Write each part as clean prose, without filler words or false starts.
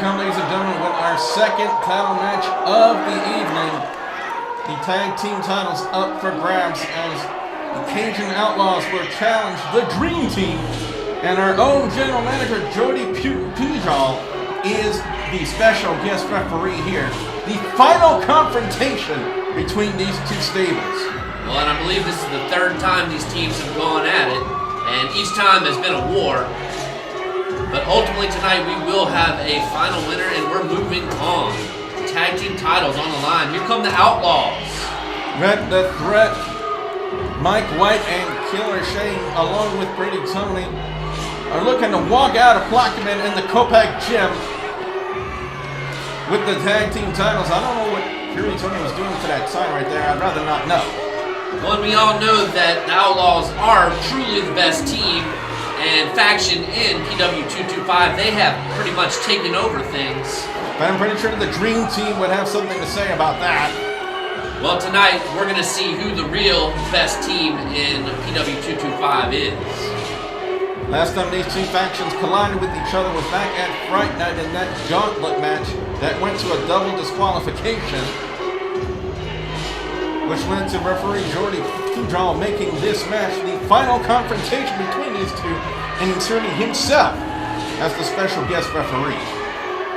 we come, ladies and gentlemen, with our second title match of the evening. The tag team titles up for grabs as the Cajun Outlaws will challenge the Dream Team. And our own general manager, Jody Pujol, is the special guest referee here. The final confrontation between these two stables. Well, and I believe this is the third time these teams have gone at it, and each time has been a war. But ultimately tonight we will have a final winner, and we're moving on. The tag team titles on the line. Here come the Outlaws. Rhett the Threat, Mike White, and Killer Shane, along with Brady Tony, are looking to walk out of Plaquemine in the Copac Gym with the tag team titles. I don't know what Brady Tony was doing to that sign right there. I'd rather not know. Well, we all know that the Outlaws are truly the best team and faction in PW 225. They have pretty much taken over things. But I'm pretty sure the Dream Team would have something to say about that. Well, tonight we're going to see who the real best team in PW 225 is. Last time these two factions collided with each other was back at Fright Night in that gauntlet match that went to a double disqualification, which led to referee Jody Pujol making this match the final confrontation between these two and inserting himself as the special guest referee.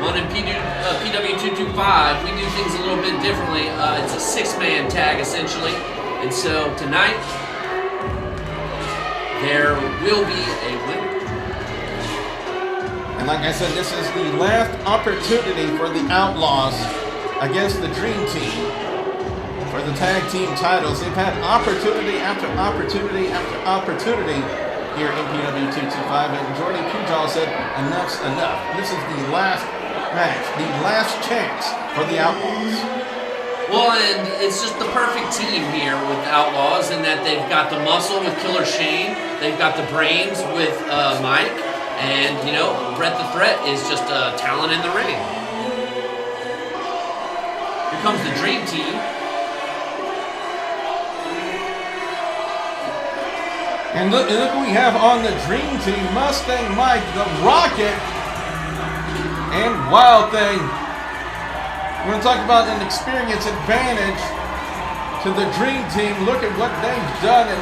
Well, in PW 225, we do things a little bit differently. It's a six-man tag, essentially. And so tonight, there will be a winner. And like I said, this is the last opportunity for the Outlaws against the Dream Team for the tag team titles. They've had opportunity after opportunity after opportunity here in PW 225, and Jordy Pujol said, enough's enough. This is the last match, the last chance for the Outlaws. Well, and it's just the perfect team here with Outlaws in that they've got the muscle with Killer Shane, they've got the brains with Mike, and, you know, Rhett the Threat is just a talent in the ring. Here comes the Dream Team. And look who we have on the Dream Team: Mustang Mike, the Rocket, and WildThing. We're going to talk about an experience advantage to the Dream Team. Look at what they've done, and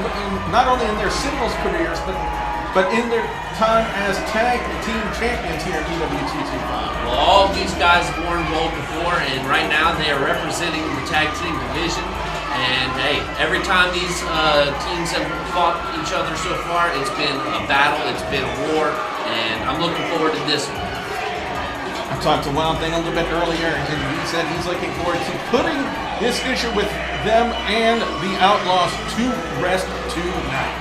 not only in their singles careers, but in their time as tag team champions here at PW 225. Well, all of these guys have worn gold before, and right now they are representing the tag team division. And hey, every time these teams have fought each other so far, it's been a battle, it's been a war, and I'm looking forward to this one. I talked to WildThing a little bit earlier, and he said he's looking forward to putting this issue with them and the Outlaws to rest tonight.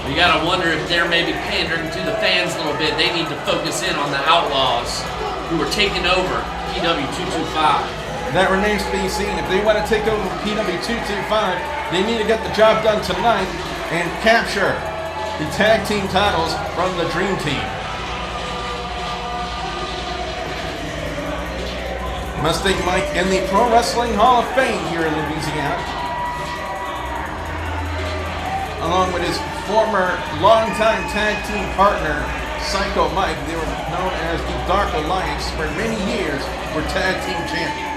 You gotta wonder if they're maybe pandering to the fans a little bit. They need to focus in on the Outlaws who are taking over PW 225. That remains to be seen. If they want to take over PW 225, they need to get the job done tonight and capture the tag team titles from the Dream Team. Mustang Mike in the Pro Wrestling Hall of Fame here in Louisiana, along with his former longtime tag team partner, Psycho Mike. They were known as the Dark Alliance. For many years, were tag team champions.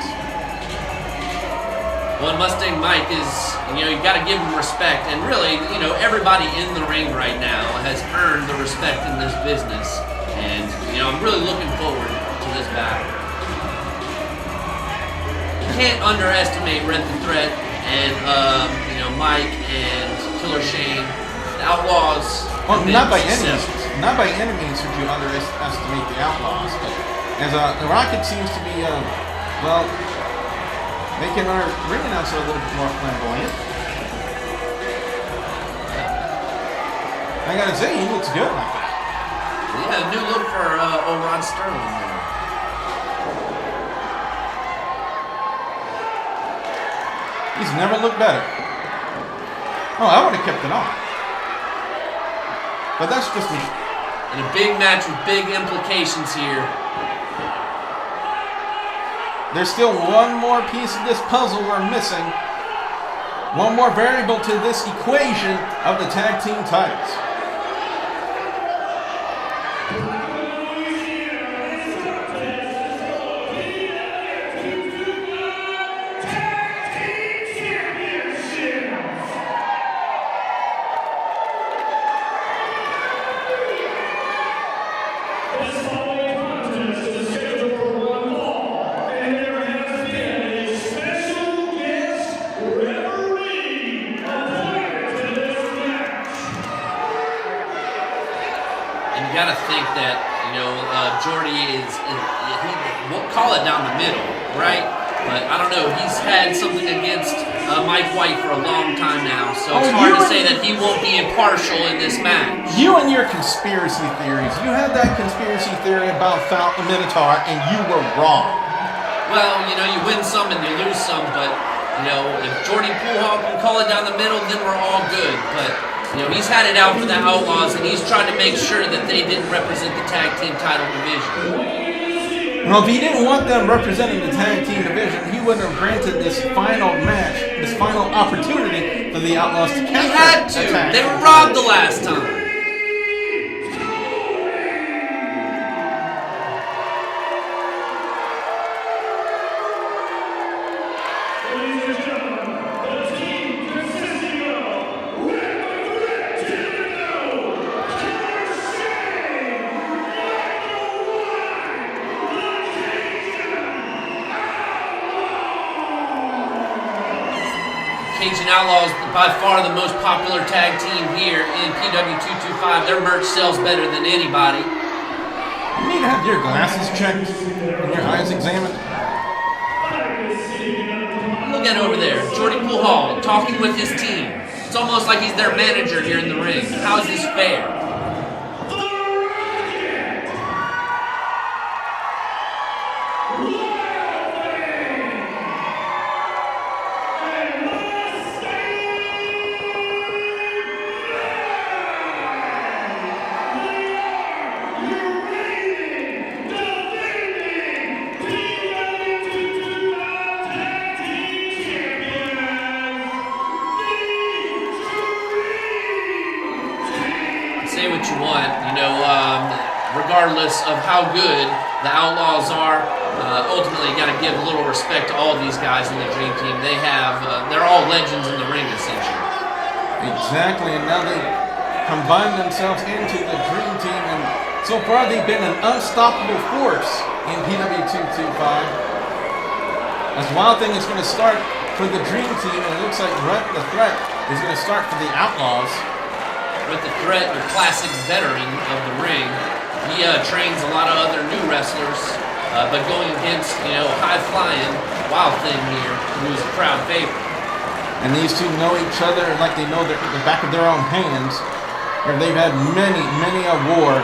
Well, Mustang Mike is, you know, you got to give him respect. And really, you know, everybody in the ring right now has earned the respect in this business. And, you know, I'm really looking forward to this battle. You can't underestimate Rhett the Threat and, you know, Mike and Killer Shane. The Outlaws. Well, not by any means. Not by any means should you underestimate the Outlaws. But as the Rocket seems to be, well, making our ring announcer a little bit more flamboyant. I gotta say, he looks good like that. Yeah, a new look for old Ron Sterling there. He's never looked better. Oh, I would have kept it on. But that's just me. And a big match with big implications here. There's still one more piece of this puzzle we're missing. One more variable to this equation of the tag team titles. And you got to think that, Jordy we'll call it down the middle, right? But I don't know. He's had something against Mike White for a long time now, so it's hard to say that he won't be impartial in this match. You and your conspiracy theories. You had that conspiracy theory about the Minotaur, and you were wrong. Well, you win some and you lose some, but, if Jordy Poolhall can call it down the middle, then we're all good. But, he's had it out for the Outlaws, and he's trying to make sure that they didn't represent the tag team title division. Well, if he didn't want them representing the tag team division, he wouldn't have granted this final match, this final opportunity for the Outlaws to capture. He had to. They were robbed the last time. Cajun Outlawz, by far the most popular tag team here in PW225. Their merch sells better than anybody. You need to have your glasses checked and your eyes examined. Look at over there, Jordy Poolhall talking with his team. It's almost like he's their manager here in the ring. How is this fair? Say what you want, regardless of how good the Outlaws are, ultimately you got to give a little respect to all these guys in the Dream Team. They're all legends in the ring, essentially. Exactly, and now they combine themselves into the Dream Team, and so far they've been an unstoppable force in PW225. As WildThing is going to start for the Dream Team, and it looks like Rhett the Threat is going to start for the Outlaws. Rhett the Threat, your classic veteran of the ring. He trains a lot of other new wrestlers, but going against, high-flying WildThing here, who is a crowd favorite. And these two know each other like they know the back of their own hands. They've had many a war.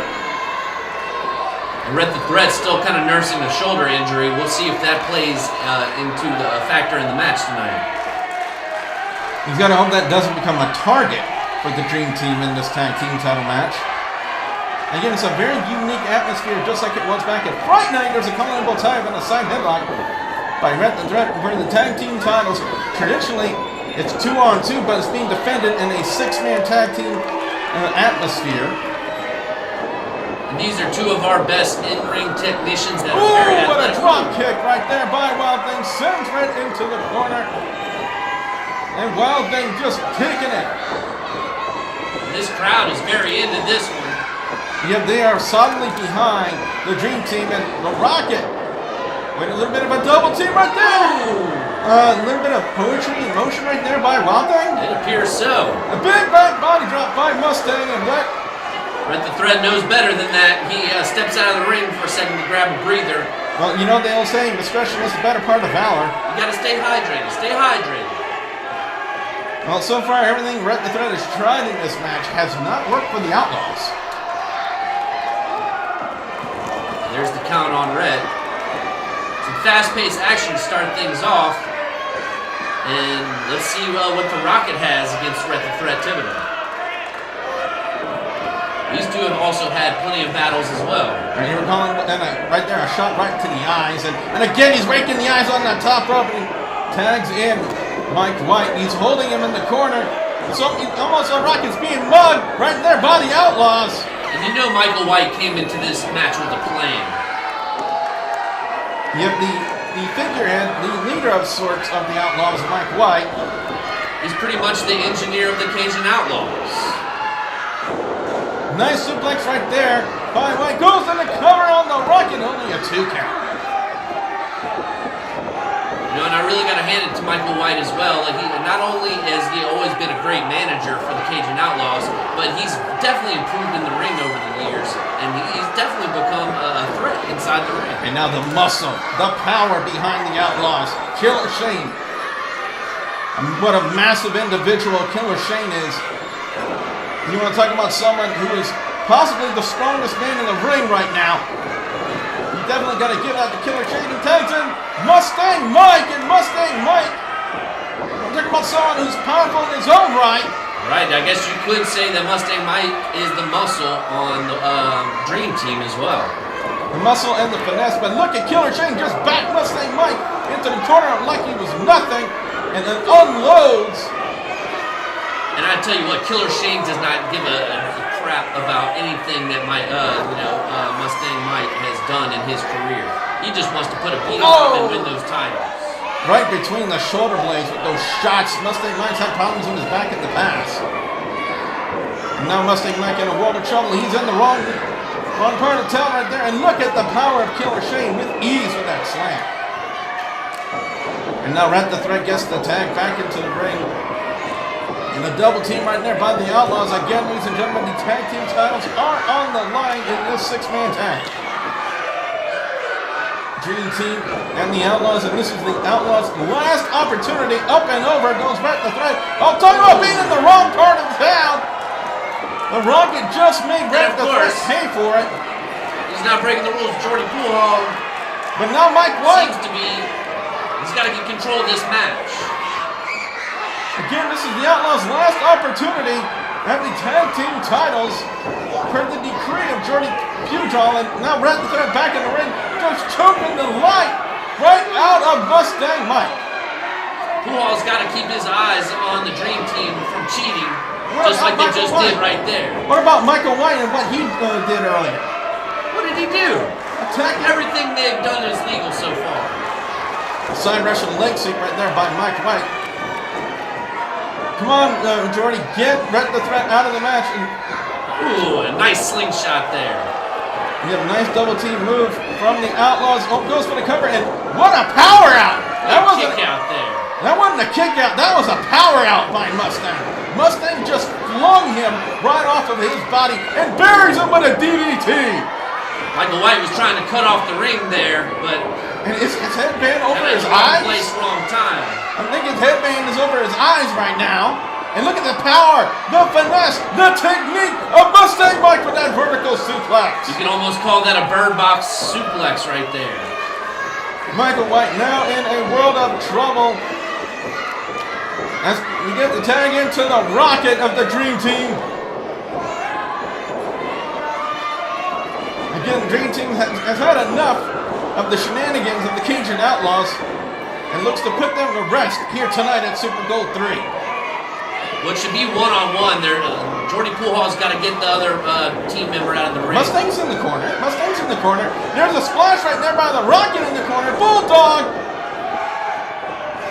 And Rhett the Threat's still kind of nursing a shoulder injury. We'll see if that plays into the factor in the match tonight. He's got to hope that doesn't become a target for the Dream Team in this tag team title match. Again, it's a very unique atmosphere, just like it was back at Fright Night. There's a Continental Tag and a side headlock by Rhett the Threat for the tag team titles. Traditionally, it's 2-on-2, but it's being defended in a 6-man tag team atmosphere. And these are two of our best in-ring technicians that are Ooh, very athletic. what a drop kick right there by WildThing. Sends Rhett into the corner. And WildThing just kicking it. This crowd is very into this one. Yep, they are solidly behind the Dream Team and the Rocket. Wait, a little bit of a double team right there. A little bit of poetry in motion right there by WildThing. It appears so. A big back body drop by Mustang and Rhett. Rhett the Threat knows better than that. He steps out of the ring for a second to grab a breather. Well, you know the old saying, discretion is the better part of valor. You gotta stay hydrated. Stay hydrated. Well, so far, everything Rhett the Threat has tried in this match has not worked for the Outlaws. There's the count on Rhett. Some fast-paced action to start things off. And let's see what the Rocket has against Rhett the Threat Thibodeau. These two have also had plenty of battles as well. And you were calling right there a shot right to the eyes. And again, he's raking the eyes on that top rope and he tags in Mike White. He's holding him in the corner. So almost like Rocket's being mugged right there by the Outlaws. And you know Michael White came into this match with a plan. Yep, the figurehead, the leader of sorts of the Outlaws, Mike White. He's pretty much the engineer of the Cajun Outlawz. Nice suplex right there by White. Goes in the cover on the Rocket, only a 2 count. And I really got to hand it to Michael White as well. Like not only has he always been a great manager for the Cajun Outlawz, but he's definitely improved in the ring over the years. definitely become a threat inside the ring. And now the muscle, the power behind the Outlaws. Killer Shane. What a massive individual Killer Shane is. You want to talk about someone who is possibly the strongest man in the ring right now. You definitely got to give that to Killer Shane. He tags in Mustang Mike, and Mustang Mike. We're talking about someone who's powerful in his own right. Right, I guess you could say that Mustang Mike is the muscle on the Dream Team as well. The muscle and the finesse, but look at Killer Shane just back Mustang Mike into the corner like he was nothing, and then unloads. And I tell you what, Killer Shane does not give a crap about anything that Mustang Mike has done in his career. He just wants to put a beat on him and win those titles. Right between the shoulder blades with those shots. Mustang Mike's had problems in his back in the past. And now Mustang Mike in a world of trouble. He's in the wrong part of town right there. And look at the power of Killer Shane with ease with that slam. And now Rhett the Threat gets the tag back into the ring. And a double team right there by the Outlaws. Again, ladies and gentlemen, the tag team titles are on the line in this six-man tag. Dream Team and the Outlaws, and this is the Outlaws' last opportunity. Up and over goes Rhett the Threat. I'll tell you about being in the wrong part of town. The Rocket just made Rhett the Threat pay for it. He's not breaking the rules, Jordy Poolhog. But now Mike White seems to be. He's got to get control of this match. Again, this is the Outlaws' last opportunity at the tag team titles per the decree of Jordy Poolhog, and now Rhett the Threat back in the ring. Just choking the light right out of Mustang Mike. Poolhog's got to keep his eyes on the Dream Team from cheating, just like they just did right there. What about Michael White and what he did earlier? What did he do? Attack. Everything they've done is legal so far. Side rush and leg sweep right there by Mike White. Come on, Jordy, get Rhett the Threat out of the match. Ooh, a nice slingshot there. We have a nice double team move from the Outlaws. Oh, goes for the cover, and what a power out! That wasn't a kick out there. That wasn't a kick out. That was a power out by Mustang. Mustang just flung him right off of his body and buries him with a DDT. Michael White was trying to cut off the ring there, but and his headband over his wrong eyes. Place, wrong time. I think his headband is over his eyes right now. And look at the power, the finesse, the technique of Mustang Mike with that vertical suplex. You can almost call that a bird box suplex right there. Michael White now in a world of trouble as we get the tag into the Rocket of the Dream Team. Again, the Dream Team has had enough of the shenanigans of the Cajun Outlaws and looks to put them to rest here tonight at Super Gold 3. What should be one-on-one there, Jordy Poolhog's got to get the other team member out of the ring. Mustang's in the corner. Mustang's in the corner. There's a splash right there by the Rocket in the corner. Bulldog!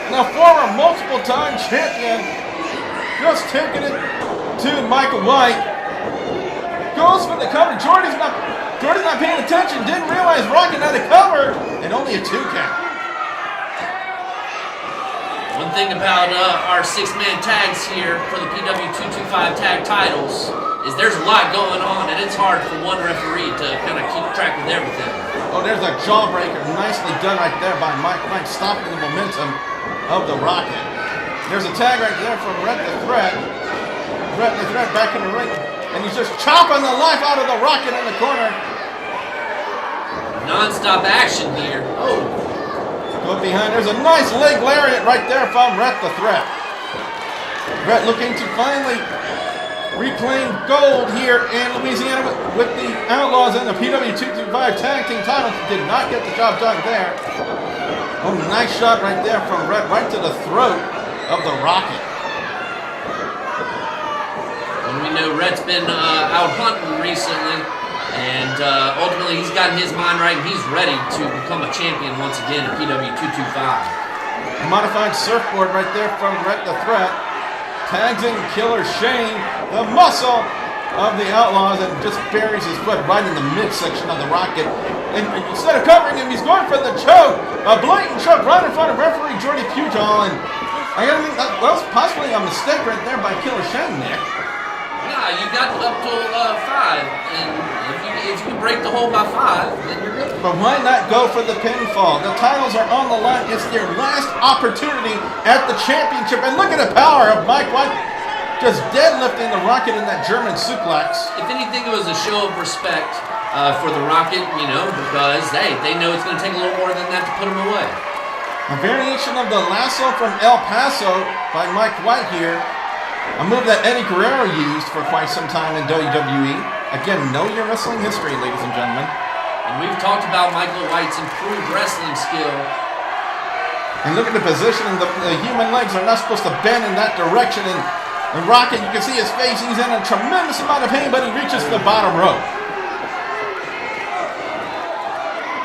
Now former multiple-time champion just taking it to Michael White. Goes for the cover. Jordy's not paying attention. Didn't realize Rocket had a cover. And only a 2 count. One thing about our six-man tags here for the PW225 tag titles is there's a lot going on, and it's hard for one referee to kind of keep track of everything. Oh, there's a jawbreaker. Nicely done right there by Mike White, stopping the momentum of the Rocket. There's a tag right there from Rhett the Threat. Rhett the Threat back in the ring, and he's just chopping the life out of the Rocket in the corner. Non-stop action here. Oh. Go behind. There's a nice leg lariat right there from Rhett the Threat. Rhett looking to finally reclaim gold here in Louisiana with the Outlaws and the PW225 tag team titles. Did not get the job done there. Oh, nice shot right there from Rhett, right to the throat of the Rocket. And we know Rhett's been out hunting recently. And ultimately, he's gotten his mind right, and he's ready to become a champion once again at PW225. A modified surfboard right there from Rhett the Threat. Tags in Killer Shane, the muscle of the Outlaws, and just buries his foot right in the midsection of the Rocket. And instead of covering him, he's going for the choke. A blatant choke right in front of referee Jordy Poolhog. And I gotta think that was possibly a mistake right there by Killer Shane there. Nah, you got up to 5, and if you break the hole by 5, then you're good. But why not go for the pinfall? The titles are on the line. It's their last opportunity at the championship. And look at the power of Mike White just deadlifting the Rocket in that German suplex. If anything, it was a show of respect for the Rocket, you know, because, hey, they know it's going to take a little more than that to put him away. A variation of the lasso from El Paso by Mike White here. A move that Eddie Guerrero used for quite some time in WWE. Again, know your wrestling history, ladies and gentlemen. And we've talked about Michael White's improved wrestling skill. And look at the position. The human legs are not supposed to bend in that direction. And the Rocket, you can see his face. He's in a tremendous amount of pain, but he reaches the bottom rope.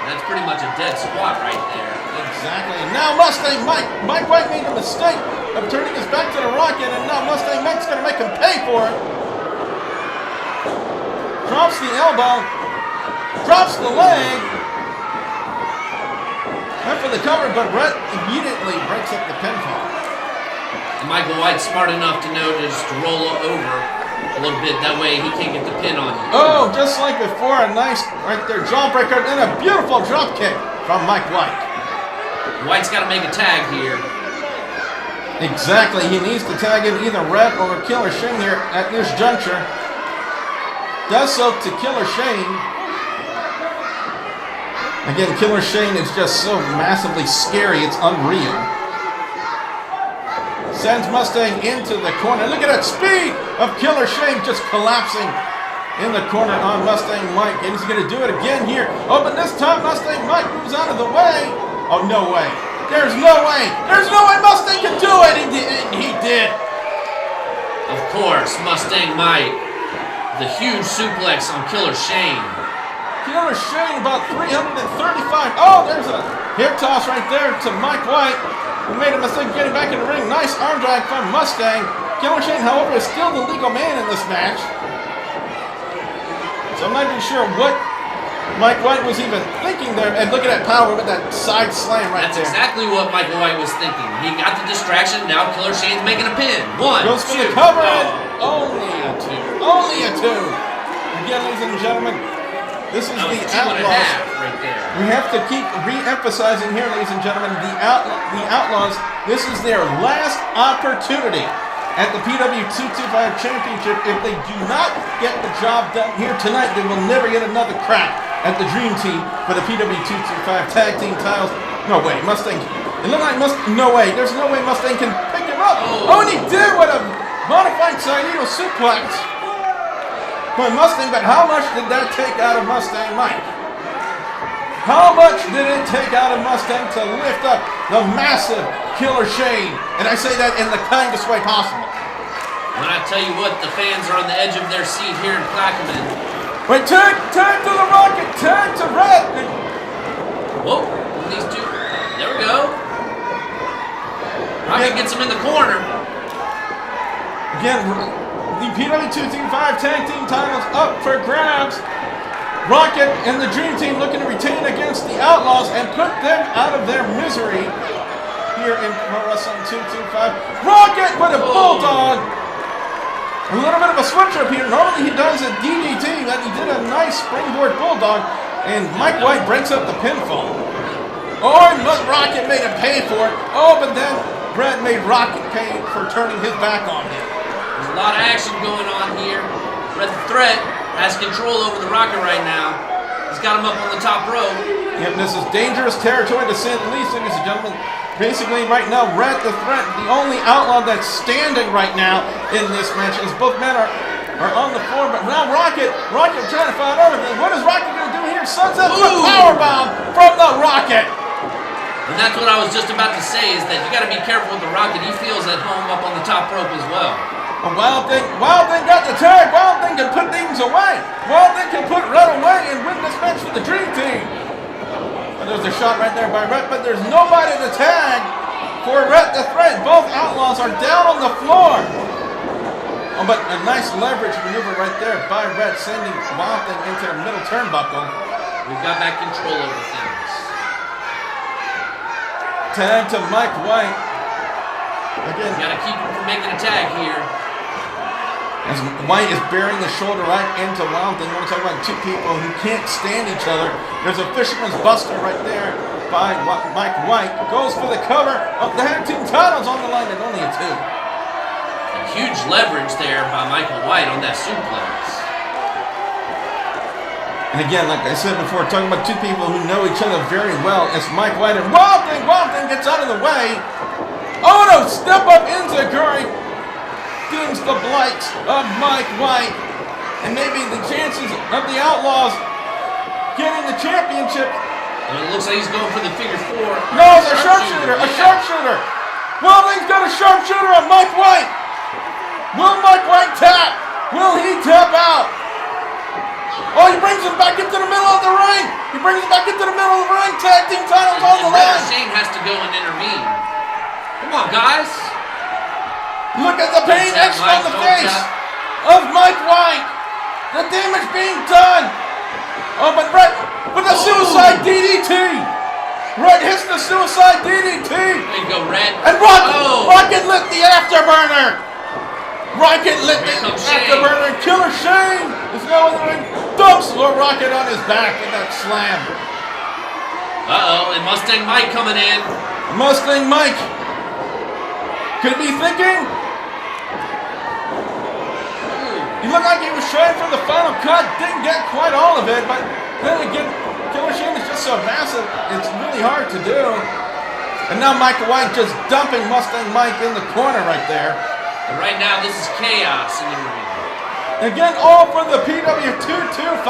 That's pretty much a dead squat right there. Exactly. And now Mustang Mike White made a mistake of turning his back to the Rocket, and now Mustang Mike's going to make him pay for it. Drops the elbow. Drops the leg. Went for the cover, but Rhett immediately breaks up the pinfall. And Michael White's smart enough to know just to roll over a little bit. That way he can't get the pin on you. Oh, just like before, a nice right there jawbreaker and a beautiful drop kick from Mike White. White's got to make a tag here. Exactly. He needs to tag in either Rhett or Killer Shane here at this juncture. Does so to Killer Shane. Again, Killer Shane is just so massively scary, it's unreal. Sends Mustang into the corner. Look at that speed of Killer Shane just collapsing in the corner on Mustang Mike. And he's going to do it again here. Oh, but this time Mustang Mike moves out of the way. Oh, no way. There's no way. There's no way Mustang can do it. He did. Of course, Mustang Mike. The huge suplex on Killer Shane. Killer Shane about 335. Oh, there's a hip toss right there to Mike White, who made a mistake getting back in the ring. Nice arm drag from Mustang. Killer Shane, however, is still the legal man in this match. So I'm not even sure what Mike White was even thinking there. And look at that power with that side slam right there. That's exactly what Michael White was thinking. He got the distraction. Now Killer Shane's making a pin. 1, goes for 2. the cover. And Oh. only a 2. Only a 2. Again, ladies and gentlemen, this is the 2.5 Outlaws. right there. We have to keep re-emphasizing here, ladies and gentlemen, the Outlaws. This is their last opportunity at the PW 225 Championship. If they do not get the job done here tonight, they will never get another crack at the Dream Team for the PW 225 Tag Team titles. No way, Mustang. It looked like Mustang. No way. There's no way Mustang can pick him up. Oh, and he did with a modified side eagle suplex. But Mustang, but how much did that take out of Mustang Mike? How much did it take out of Mustang to lift up the massive Killer Shane? And I say that in the kindest way possible. When I tell you what, the fans are on the edge of their seat here in Plaquemine. Wait, tag to the Rocket, tag to Rhett. Whoa, these two. There we go. Rocket gets him in the corner. Again, the PW 225 Tag Team titles up for grabs. Rocket and the Dream Team looking to retain against the Outlaws and put them out of their misery here in Pro Wrestling 225. Rocket with a bulldog. A little bit of a switch up here. Normally he does a DDT, but he did a nice springboard bulldog, and Mike White breaks up the pinfall. Oh, and Rocket made him pay for it. Oh, but then Brett made Rocket pay for turning his back on him. There's a lot of action going on here. Rhett the Threat has control over the Rocket right now. He's got him up on the top rope. Yep, this is dangerous territory to say the least, ladies and gentlemen. Basically, right now, Rhett the Threat, the only outlaw that's standing right now in this match, as both men are on the floor. But now Rocket trying to find everything. What is Rocket going to do here? Suns up the powerbomb from the Rocket. And that's what I was just about to say, is that you got to be careful with the Rocket. He feels at home up on the top rope as well. WildThing got the tag. WildThing can put things away. WildThing can put Rhett away and win this match for the Dream Team. And there's a shot right there by Rhett, but there's nobody to tag for Rhett the Threat. Both Outlaws are down on the floor. Oh, but a nice leverage maneuver right there by Rhett, sending WildThing into the middle turnbuckle. We've got back control over things. Tag to Mike White. Again, you got to keep him from making a tag here. As White is bearing the shoulder right into WildThing. I want to talk about two people who can't stand each other. There's a Fisherman's Buster right there by Mike White. Goes for the cover of the tag team titles on the line and only a 2. A huge leverage there by Michael White on that suplex. And again, like I said before, talking about two people who know each other very well. It's Mike White and WildThing. WildThing gets out of the way. Oh no, step up into Curry. Dings the blights of Mike White, and maybe the chances of the Outlaws getting the championship. And it looks like he's going for the figure 4. No, it's a sharpshooter, a sharpshooter. WildThing's got a sharpshooter on Mike White. Will Mike White tap? Will he tap out? Oh, he brings him back into the middle of the ring. He brings him back into the middle of the ring. Tag team titles on the line. Shane has to go and intervene. Come on, guys. Look at the pain etched on the face of Mike White. The damage being done. Oh, but Rhett with a suicide DDT. Rhett hits the suicide DDT. There you go, Rhett. And Rocket lit the afterburner. Rocket lit the afterburner. Killer Shane is now in the ring. Dumps Rocket on his back in that slam. Uh-oh, and Mustang Mike coming in. Mustang Mike could be thinking. He looked like he was trying for the final cut. Didn't get quite all of it, but then again, Killer Shane is just so massive, it's really hard to do. And now Michael White just dumping Mustang Mike in the corner right there. And right now, this is chaos in the ring. Again, all for the PW225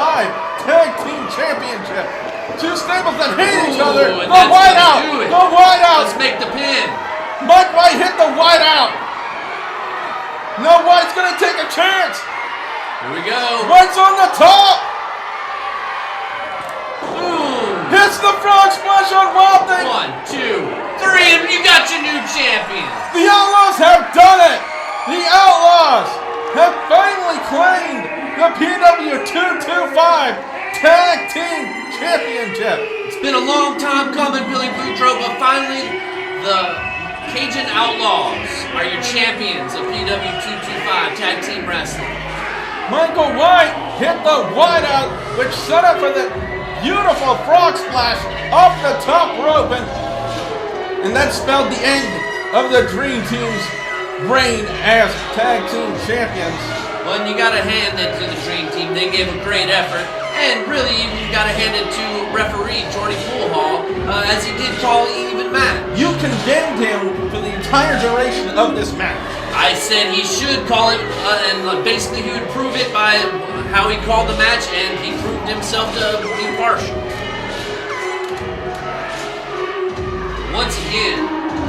Tag Team Championship. Two stables that hate each other. The White out. The White out. Let's make the pin. Mike White hit the White out. No, White's going to take a chance. Here we go. White's on the top. Boom. Hits the frog splash on WildThing. 1, 2, 3, and you got your new champion. The Outlaws have done it. The Outlaws have finally claimed the PW225 Tag Team Championship. It's been a long time coming, Billy Boudreaux, but finally the Cajun Outlaws are your champions of PW225 Tag Team Wrestling. Michael White hit the White out, which set up for the beautiful frog splash off the top rope, and that spelled the end of the Dream Team's reign as Tag Team Champions. Well, and you got to hand it to the Dream Team. They gave a great effort. And really, you got to hand it to referee Jordy Poolhall, as he did call an even match. You condemned him for the entire duration of this match. I said he should call it, and basically he would prove it by how he called the match, and he proved himself to be partial. Once again,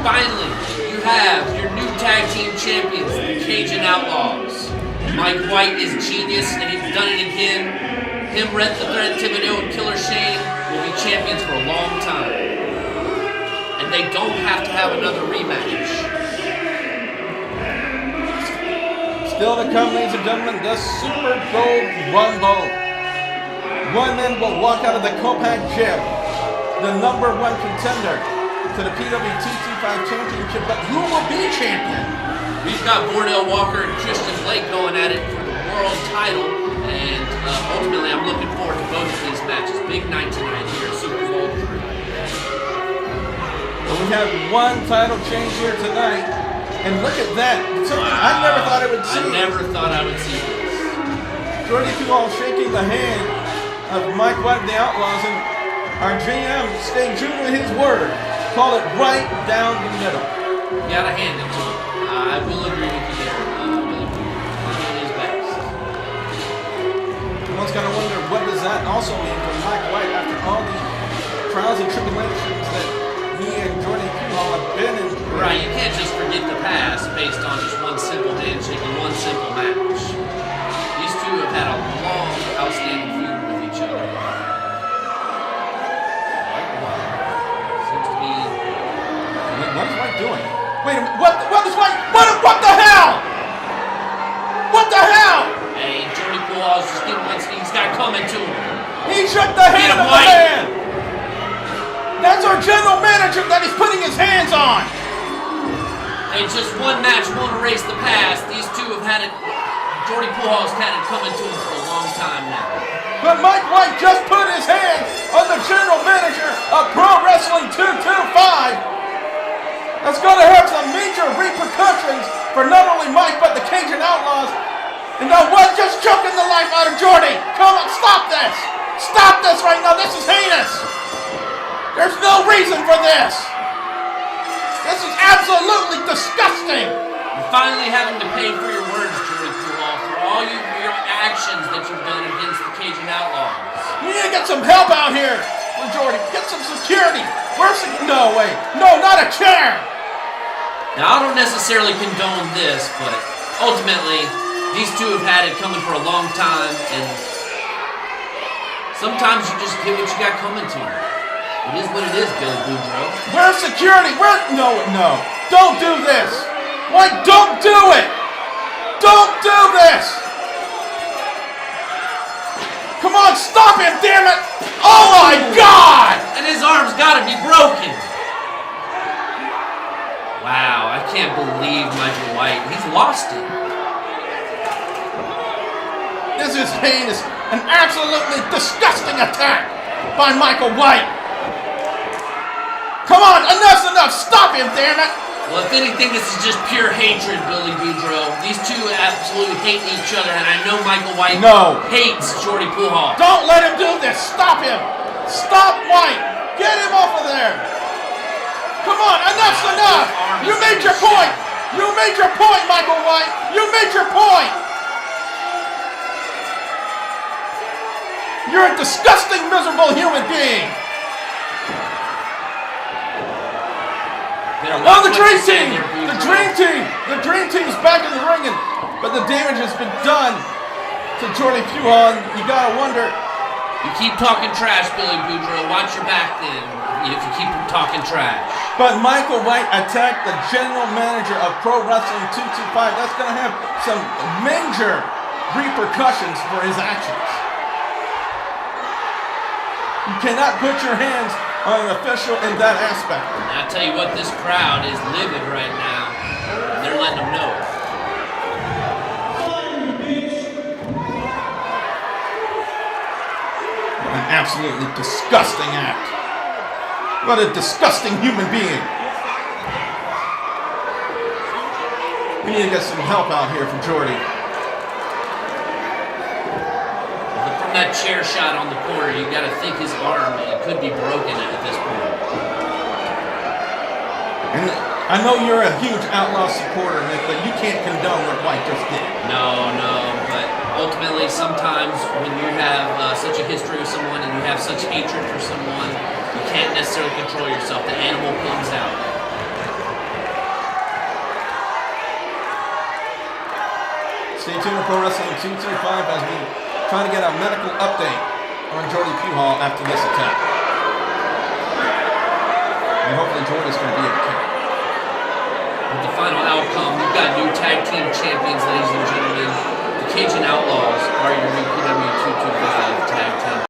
finally, you have your new tag team champions, the Cajun Outlaws. Mike White is genius, and he's done it again. Him, Rhett the Threat Thibodeau, and Killer Shane will be champions for a long time. And they don't have to have another rematch. Still to come, ladies and gentlemen, the Super Gold Rumble. One man will walk out of the Copac Gym, the #1 contender to the PW225 Championship, but who will be champion? We've got Bordell Walker and Christian Blake going at it for the world title, and ultimately I'm looking forward to both of these matches. Big night tonight here, Super Bowl 3. Well, we have one title change here tonight, and look at that. Something I never thought I would see. I never thought I would see this. Jordy Poolhall shaking the hand of Mike White of the Outlaws, and our GM staying true to his word. Call it right down the middle. You gotta hand it to him. I will agree with you there. He's doing his best. One's gotta wonder, what does that also mean for Mike White after all the trials and tribulations that he and Jordy Poolhall have been in? Right, you can't just forget the past based on just one simple handshake and one simple match. These two have had a long, outstanding feud with each other. Seems to be... What is White doing? Wait a minute, what is White? What the hell? What the hell? Hey, Jordy Poolhall's just getting one, he's got coming to him. He shook the hand of the man. That's our general manager that he's putting his hands on. Hey, just one match won't erase the past. These two have had a Jordy Pujols had it coming to him for a long time now. But Mike White just put his hand on the general manager of Pro Wrestling 225. That's going to have some major repercussions for not only Mike, but the Cajun Outlawz. And now what? Just choking the life out of Jordy. Come on, stop this. Stop this right now. This is heinous. There's no reason for this. This is absolutely disgusting. You're finally having to pay for your words, Jordy Pujols, for all your actions that you've done against the Cajun Outlawz. You need to get some help out here for Jordy. Get some security. Where's the... No, wait. No, not a chair. Now, I don't necessarily condone this, but ultimately, these two have had it coming for a long time, and sometimes you just get what you got coming to you. It is what it is, Billy Boudreaux. Where's security? Where? No, no. Don't do this. Why? Don't do it. Don't do this. Come on, stop him, damn it. Oh my God. And his arm's gotta be broken. Wow, I can't believe Michael White. He's lost it. This is heinous. An absolutely disgusting attack by Michael White. Come on, enough's enough. Stop him, damn it. Well, if anything, this is just pure hatred, Billy Boudreaux. These two absolutely hate each other, and I know Michael White hates Jordy Pujols. Don't let him do this. Stop him. Stop White. Get him off of there. Come on, enough's enough. You made your point. You made your point, Michael White. You made your point. You're a disgusting, miserable human being. Now the Dream Team! The Dream Team! The Dream Team's back in the ring, but the damage has been done to Jordy Pujols. You gotta wonder. You keep talking trash, Billy Boudreaux. Watch your back then if you keep talking trash. But Michael White attacked the general manager of Pro Wrestling 225. That's gonna have some major repercussions for his actions. You cannot put your hands on an official in that aspect. And I tell you what, this crowd is livid right now. And they're letting them know it. An absolutely disgusting act. What a disgusting human being. We need to get some help out here for Jordy. From that chair shot on the corner, you got to think his arm it could be broken at this point. And I know you're a huge Outlaw supporter, Nick, but you can't condone what White just did. No, but ultimately sometimes when you have such a history with someone and you have such hatred for someone, you can't necessarily control yourself. The animal comes out. Stay tuned to Pro Wrestling 225 as we try to get a medical update on Jordy Pujols after this attack. And hopefully Jordy's going to be okay. With the final outcome, we've got new tag team champions, ladies and gentlemen. The Cajun Outlawz are your new